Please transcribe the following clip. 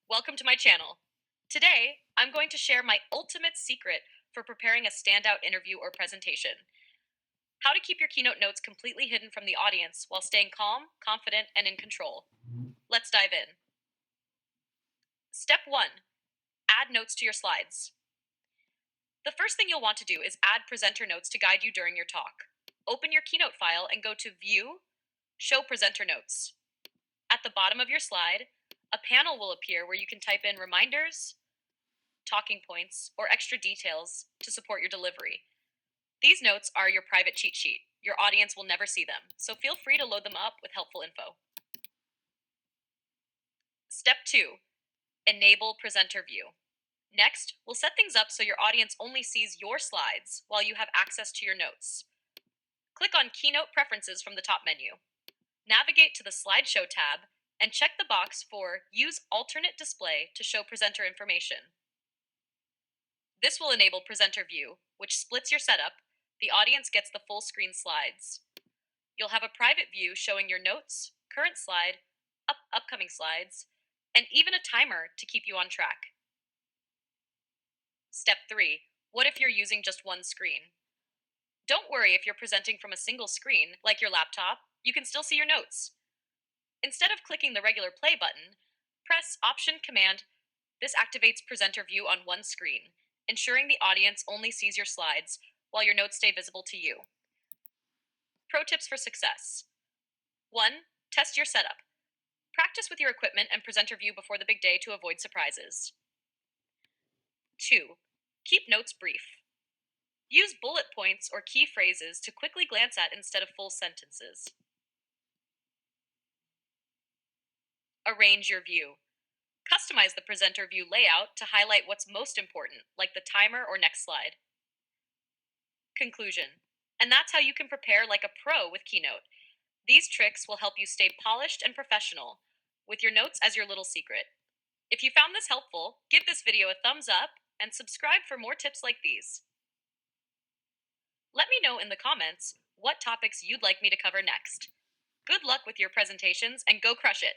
Welcome to my channel. Today, I'm going to share my ultimate secret for preparing a standout interview or presentation. How to keep your keynote notes completely hidden from the audience while staying calm, confident, and in control. Let's dive in. Step 1. Add notes to your slides. The first thing you'll want to do is add presenter notes to guide you during your talk. Open your keynote file and go to View, Show Presenter Notes. At the bottom of your slide, a panel will appear where you can type in reminders, talking points, or extra details to support your delivery. These notes are your private cheat sheet. Your audience will never see them, so feel free to load them up with helpful info. Step 2. Enable Presenter View. Next, we'll set things up so your audience only sees your slides while you have access to your notes. Click on Keynote Preferences from the top menu. Navigate to the Slideshow tab and check the box for Use Alternate Display to show presenter information. This will enable Presenter View, which splits your setup. The audience gets the full screen slides. You'll have a private view showing your notes, current slide, upcoming slides, and even a timer to keep you on track. Step 3. What if you're using just one screen? Don't worry if you're presenting from a single screen, like your laptop, you can still see your notes. Instead of clicking the regular play button, press Option-Command. This activates Presenter View on one screen, ensuring the audience only sees your slides while your notes stay visible to you. Pro tips for success. 1. Test your setup. Practice with your equipment and presenter view before the big day to avoid surprises. 2. Keep notes brief. Use bullet points or key phrases to quickly glance at instead of full sentences. Arrange your view. Customize the presenter view layout to highlight what's most important, like the timer or next slide. Conclusion. And that's how you can prepare like a pro with Keynote. These tricks will help you stay polished and professional, with your notes as your little secret. If you found this helpful, give this video a thumbs up and subscribe for more tips like these. Let me know in the comments what topics you'd like me to cover next. Good luck with your presentations and go crush it!